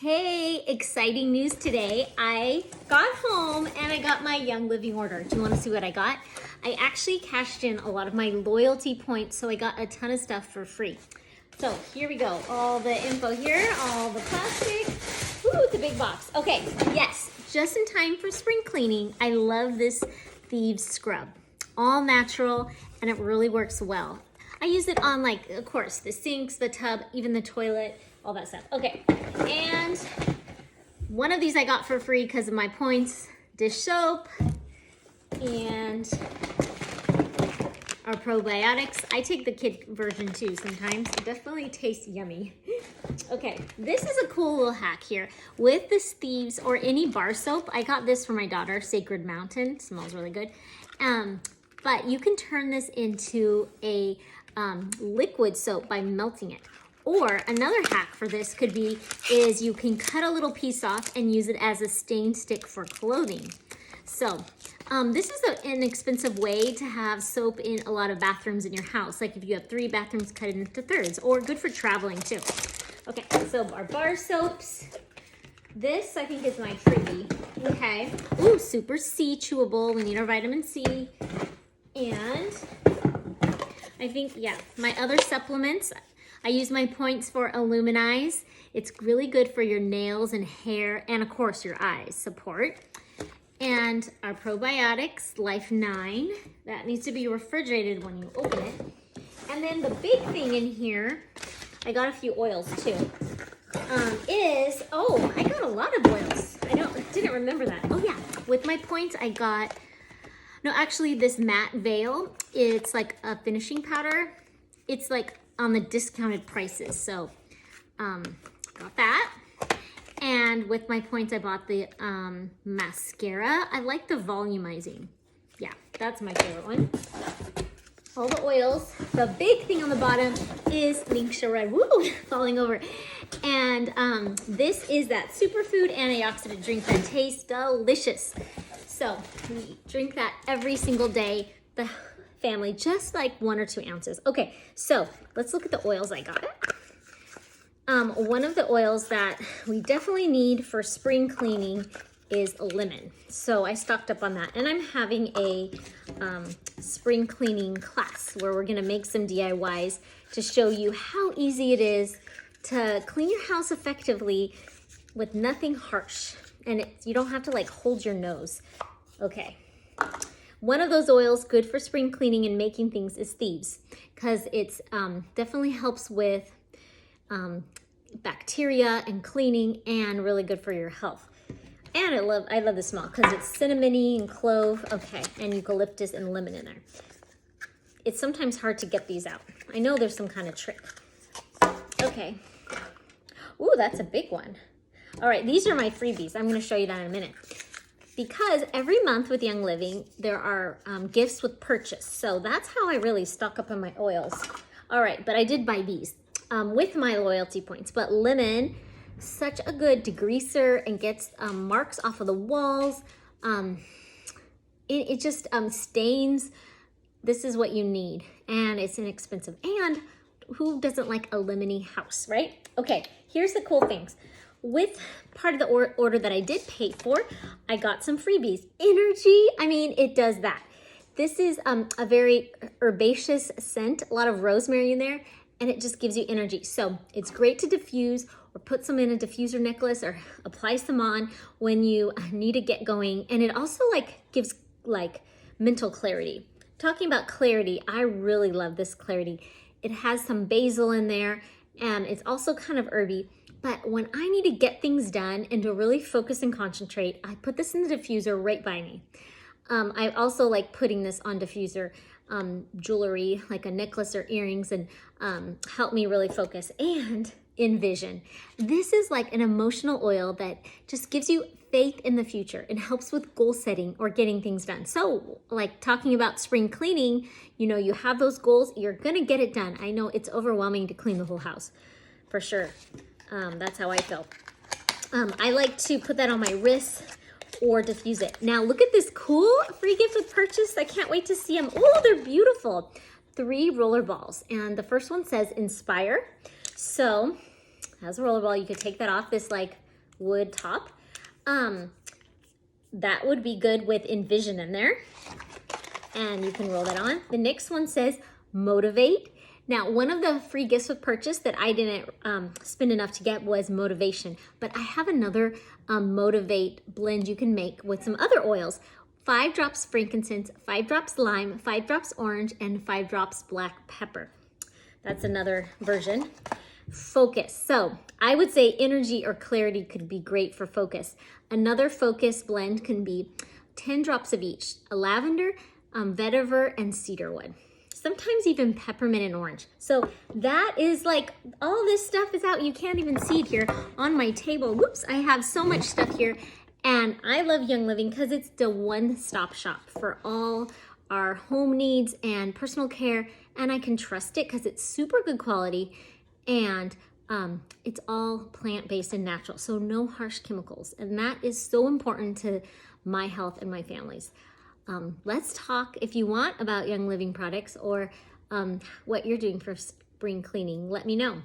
Hey, exciting news today. I got home and I got my Young Living order. Do you want to see what I got? I actually cashed in a lot of my loyalty points, so I got a ton of stuff for free. So here we go. All the info here, all the plastic. Ooh, it's a big box. Okay, yes, just in time for spring cleaning. I love this Thieves Scrub. All natural, and it really works well. I use it on, like, of course, the sinks, the tub, even the toilet, all that stuff. Okay, and one of these I got for free because of my points, dish soap, and our probiotics. I take the kid version too sometimes. It definitely tastes yummy. Okay, this is a cool little hack here. With this Thieves or any bar soap, I got this for my daughter, Sacred Mountain. Smells really good. But you can turn this into a liquid soap by melting it. Or another hack for this could be is you can cut a little piece off and use it as a stain stick for clothing. So this is an inexpensive way to have soap in a lot of bathrooms in your house. Like if you have 3 bathrooms, cut it into thirds, or good for traveling too. Okay, so our bar soaps. This I think is my freebie. Okay. Ooh, Super C chewable. We need our vitamin C. And I think, yeah, my other supplements. I use my points for Illuminize. It's really good for your nails and hair, and of course your eyes support. And our probiotics, Life 9. That needs to be refrigerated when you open it. And then the big thing in here, I got a few oils too, I got a lot of oils. I didn't remember that. Oh yeah, with my points I got, no, actually this matte veil, it's like a finishing powder. It's like on the discounted prices. So got that. And with my points, I bought the mascara. I like the volumizing. Yeah, that's my favorite one. All the oils. The big thing on the bottom is Linksha Red. Woo, falling over. And this is that Superfood antioxidant drink that tastes delicious. So we drink that every single day. The family, just like 1 or 2 ounces. Okay, so let's look at the oils I got. One of the oils that we definitely need for spring cleaning is lemon. So I stocked up on that, and I'm having a spring cleaning class where we're gonna make some DIYs to show you how easy it is to clean your house effectively with nothing harsh. And you don't have to like hold your nose. Okay. One of those oils good for spring cleaning and making things is Thieves, because it's definitely helps with bacteria and cleaning, and really good for your health. And I love the smell because it's cinnamony and clove, okay, and eucalyptus and lemon in there. It's sometimes hard to get these out. I know there's some kind of trick. Okay. Ooh, that's a big one. All right, these are my freebies. I'm going to show you that in a minute. Because every month with Young Living, there are gifts with purchase. So that's how I really stock up on my oils. All right, but I did buy these with my loyalty points. But lemon, such a good degreaser and gets marks off of the walls. It just stains. This is what you need. And it's inexpensive. And who doesn't like a lemony house, right? Okay, here's the cool things. With part of the order that I did pay for, I got some freebies. Energy, I mean, it does that. This is a very herbaceous scent, a lot of rosemary in there, and it just gives you energy. So it's great to diffuse or put some in a diffuser necklace or apply some on when you need to get going. And it also like gives like mental clarity. Talking about clarity, I really love this clarity. It has some basil in there, and it's also kind of herby. But when I need to get things done and to really focus and concentrate, I put this in the diffuser right by me. I also like putting this on diffuser jewelry, like a necklace or earrings, and help me really focus and envision. This is like an emotional oil that just gives you faith in the future and helps with goal setting or getting things done. So like talking about spring cleaning, you know, you have those goals, you're gonna get it done. I know it's overwhelming to clean the whole house, for sure. That's how I feel. I like to put that on my wrist or diffuse it. Now look at this cool free gift with purchase. I can't wait to see them. Oh, they're beautiful. 3 roller balls. And the first one says Inspire. So as a rollerball, you could take that off this like wood top. That would be good with Envision in there. And you can roll that on. The next one says Motivate. Now, one of the free gifts with purchase that I didn't spend enough to get was Motivation, but I have another Motivate blend you can make with some other oils. 5 drops frankincense, 5 drops lime, 5 drops orange, and 5 drops black pepper. That's another version. Focus. So I would say energy or clarity could be great for focus. Another focus blend can be 10 drops of each, a lavender, vetiver, and cedarwood. Sometimes even peppermint and orange. So that is like, all this stuff is out. You can't even see it here on my table. Whoops, I have so much stuff here. And I love Young Living because it's the one-stop shop for all our home needs and personal care. And I can trust it because it's super good quality and it's all plant-based and natural. So no harsh chemicals. And that is so important to my health and my family's. Let's talk, if you want, about Young Living products or what you're doing for spring cleaning. Let me know.